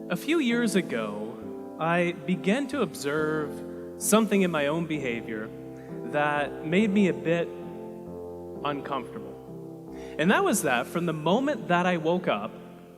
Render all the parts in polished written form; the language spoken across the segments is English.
A few years ago, I began to observe something in my own behavior that made me a bit uncomfortable. And that was that from the moment that I woke up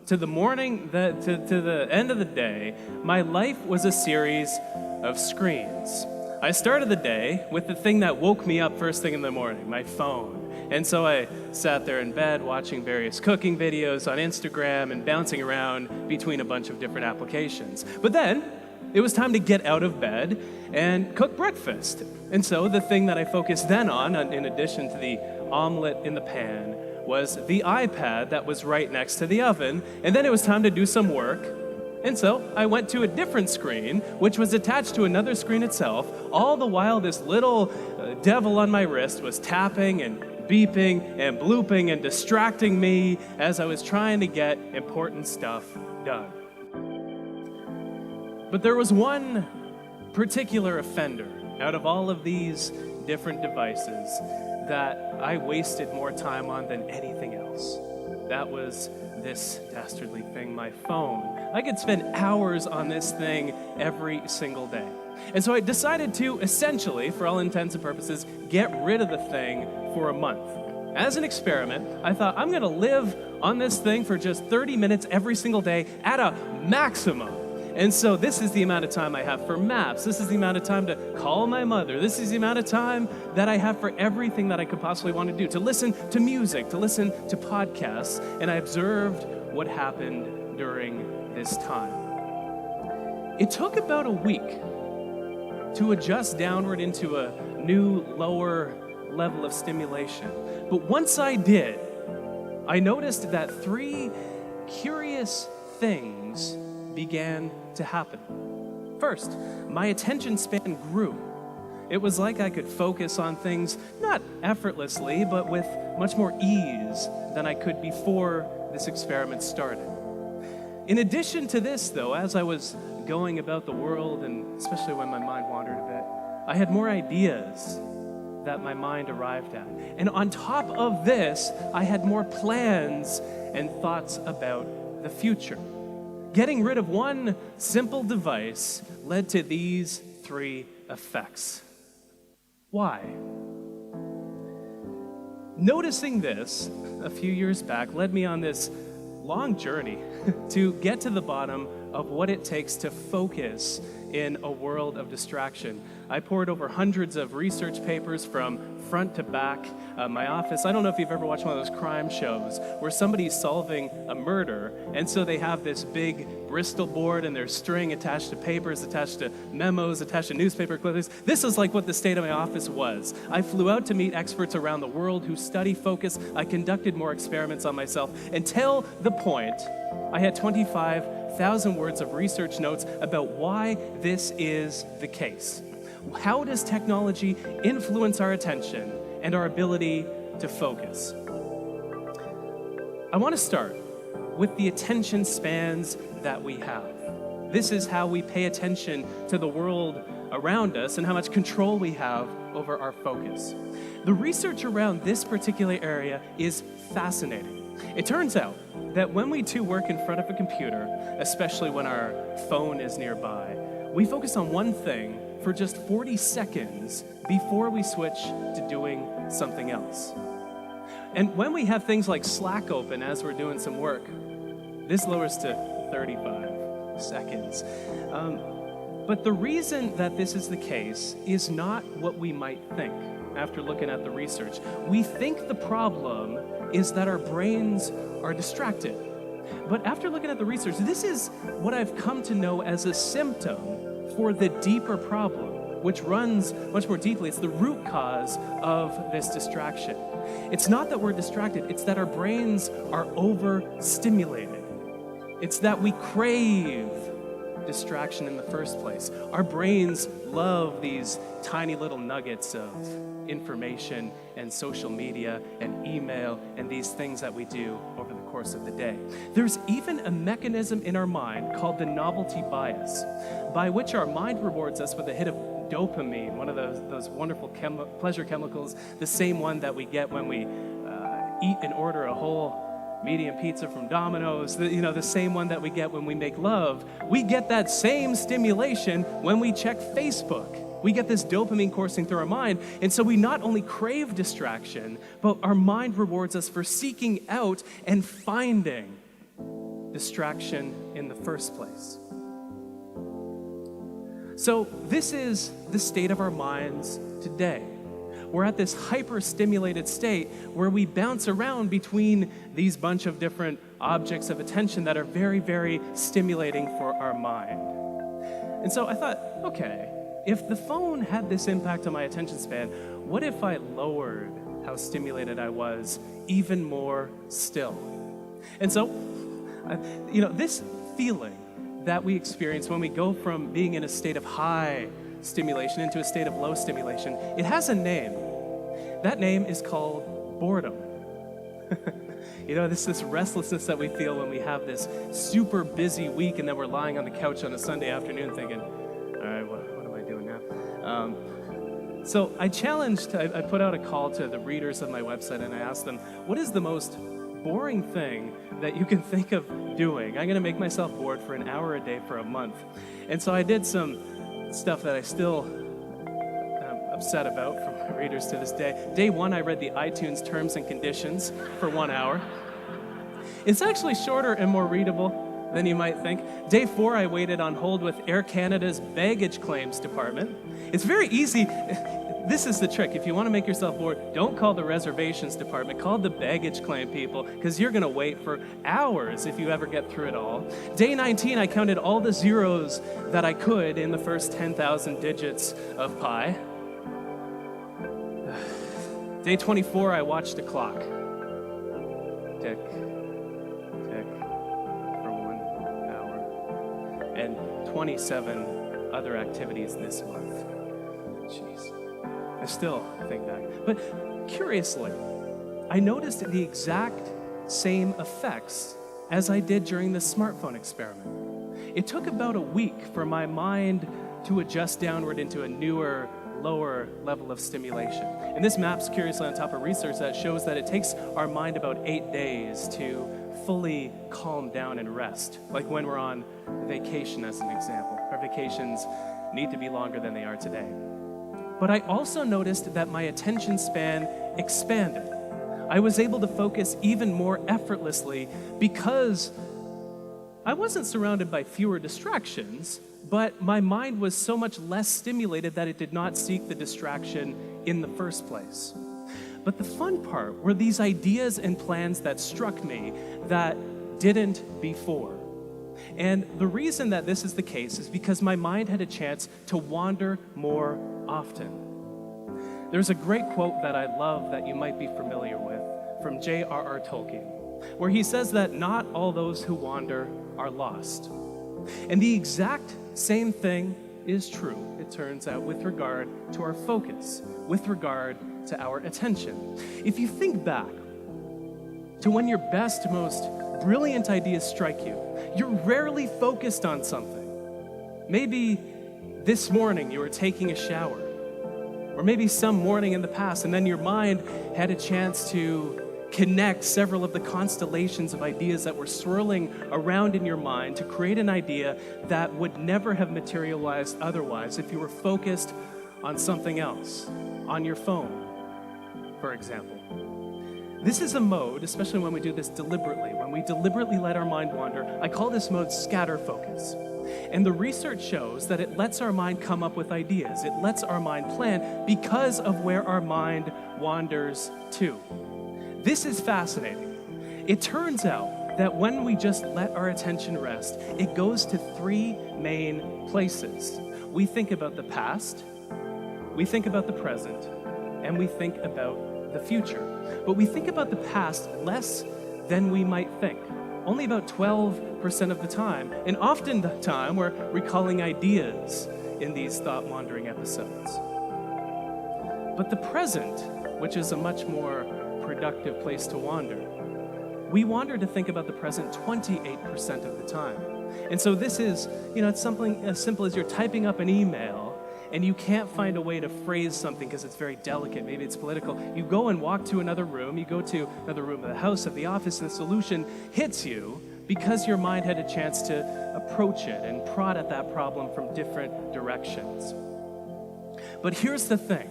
to the morning, to the end of the day, my life was a series of screens. I started the day with the thing that woke me up first thing in the morning, my phone. And so I sat there in bed watching various cooking videos on Instagram and bouncing around between a bunch of different applications. But then it was time to get out of bed and cook breakfast. And so the thing that I focused then on, in addition to the omelet in the pan, was the iPad that was right next to the oven. And then it was time to do some work. And so I went to a different screen, which was attached to another screen itself. All the while, this little devil on my wrist was tapping and beeping and blooping and distracting me as I was trying to get important stuff done. But there was one particular offender out of all of these different devices that I wasted more time on than anything else. That was this dastardly thing, my phone. I could spend hours on this thing every single day. And so I decided to essentially, for all intents and purposes, get rid of the thing for a month. As an experiment, I thought I'm gonna live on this thing for just 30 minutes every single day at a maximum. And so this is the amount of time I have for maps. This is the amount of time to call my mother. This is the amount of time that I have for everything that I could possibly want to do, to listen to music, to listen to podcasts. And I observed what happened during this time. It took about a week to adjust downward into a new, lower level of stimulation. But once I did, I noticed that 3 curious things began to happen. First, my attention span grew. It was like I could focus on things not effortlessly, but with much more ease than I could before this experiment started. In addition to this, though, as I was going about the world, and especially when my mind wandered a bit, I had more ideas that my mind arrived at. And on top of this, I had more plans and thoughts about the future. Getting rid of one simple device led to these 3 effects. Why? Noticing this a few years back led me on this long journey to get to the bottom of what it takes to focus in a world of distraction. I poured over hundreds of research papers from front to back. My office, I don't know if you've ever watched one of those crime shows where somebody's solving a murder, and so they have this big Bristol board and there's string attached to papers, attached to memos, attached to newspaper clippings. This is like what the state of my office was. I flew out to meet experts around the world who study focus. I conducted more experiments on myself until the point I had 25,000 words of research notes about why this is the case. How does technology influence our attention and our ability to focus? I want to start with the attention spans that we have. This is how we pay attention to the world around us and how much control we have over our focus. The research around this particular area is fascinating. It turns out that when we do work in front of a computer, especially when our phone is nearby, we focus on one thing for just 40 seconds before we switch to doing something else. And when we have things like Slack open as we're doing some work, this lowers to 35 seconds. But the reason that this is the case is not what we might think after looking at the research. We think the problem is that our brains are distracted. But after looking at the research, this is what I've come to know as a symptom for the deeper problem, which runs much more deeply. It's the root cause of this distraction. It's not that we're distracted, it's that our brains are overstimulated. It's that we crave distraction in the first place. Our brains love these tiny little nuggets of information and social media and email and these things that we do over the course of the day. There's even a mechanism in our mind called the novelty bias, by which our mind rewards us with a hit of dopamine, one of those wonderful pleasure chemicals, the same one that we get when we eat and order a whole medium pizza from Domino's, the same one that we get when we make love, we get that same stimulation when we check Facebook. We get this dopamine coursing through our mind, and so we not only crave distraction, but our mind rewards us for seeking out and finding distraction in the first place. So this is the state of our minds today. We're at this hyper-stimulated state where we bounce around between these bunch of different objects of attention that are very, very stimulating for our mind. And so I thought, okay, if the phone had this impact on my attention span, what if I lowered how stimulated I was even more still? And so, this feeling that we experience when we go from being in a state of high stimulation into a state of low stimulation, it has a name. That name is called boredom. This restlessness that we feel when we have this super busy week and then we're lying on the couch on a Sunday afternoon thinking, all right, what am I doing now? So I put out a call to the readers of my website and I asked them, what is the most boring thing that you can think of doing? I'm going to make myself bored for an hour a day for a month. And so I did some stuff that I still am upset about from my readers to this day. Day 1, I read the iTunes terms and conditions for 1 hour. It's actually shorter and more readable than you might think. Day 4, I waited on hold with Air Canada's baggage claims department. It's very easy. This is the trick. If you want to make yourself bored, don't call the reservations department. Call the baggage claim people, because you're going to wait for hours if you ever get through it all. Day 19, I counted all the zeros that I could in the first 10,000 digits of pi. Day 24, I watched a clock. Tick, tick, for 1 hour. And 27 other activities this month. Jeez. I still think back. But curiously, I noticed the exact same effects as I did during the smartphone experiment. It took about a week for my mind to adjust downward into a newer, lower level of stimulation. And this map's curiously on top of research that shows that it takes our mind about 8 days to fully calm down and rest, like when we're on vacation as an example. Our vacations need to be longer than they are today. But I also noticed that my attention span expanded. I was able to focus even more effortlessly because I wasn't surrounded by fewer distractions, but my mind was so much less stimulated that it did not seek the distraction in the first place. But the fun part were these ideas and plans that struck me that didn't before. And the reason that this is the case is because my mind had a chance to wander more often. There's a great quote that I love that you might be familiar with from J.R.R. Tolkien, where he says that not all those who wander are lost. And the exact same thing is true, it turns out, with regard to our focus, with regard to our attention. If you think back to when your best, most brilliant ideas strike you, you're rarely focused on something. Maybe this morning you were taking a shower, or maybe some morning in the past, and then your mind had a chance to connect several of the constellations of ideas that were swirling around in your mind to create an idea that would never have materialized otherwise if you were focused on something else, on your phone, for example. This is a mode, especially when we do this deliberately, when we deliberately let our mind wander. I call this mode scatter focus. And the research shows that it lets our mind come up with ideas. It lets our mind plan because of where our mind wanders to. This is fascinating. It turns out that when we just let our attention rest, it goes to 3 main places. We think about the past, we think about the present, and we think about the future. But we think about the past less than we might think. Only about 12% of the time. And often the time we're recalling ideas in these thought-wandering episodes. But the present, which is a much more productive place to wander, we wander to think about the present 28% of the time. And so this is, it's something as simple as you're typing up an email and you can't find a way to phrase something because it's very delicate, maybe it's political, you go and walk to another room, you go to another room of the house, of the office, and the solution hits you because your mind had a chance to approach it and prod at that problem from different directions. But here's the thing.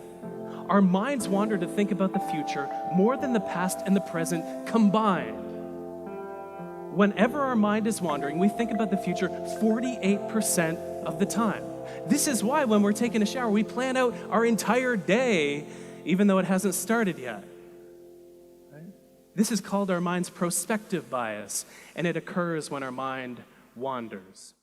Our minds wander to think about the future more than the past and the present combined. Whenever our mind is wandering, we think about the future 48% of the time. This is why when we're taking a shower, we plan out our entire day, even though it hasn't started yet. This is called our mind's prospective bias, and it occurs when our mind wanders.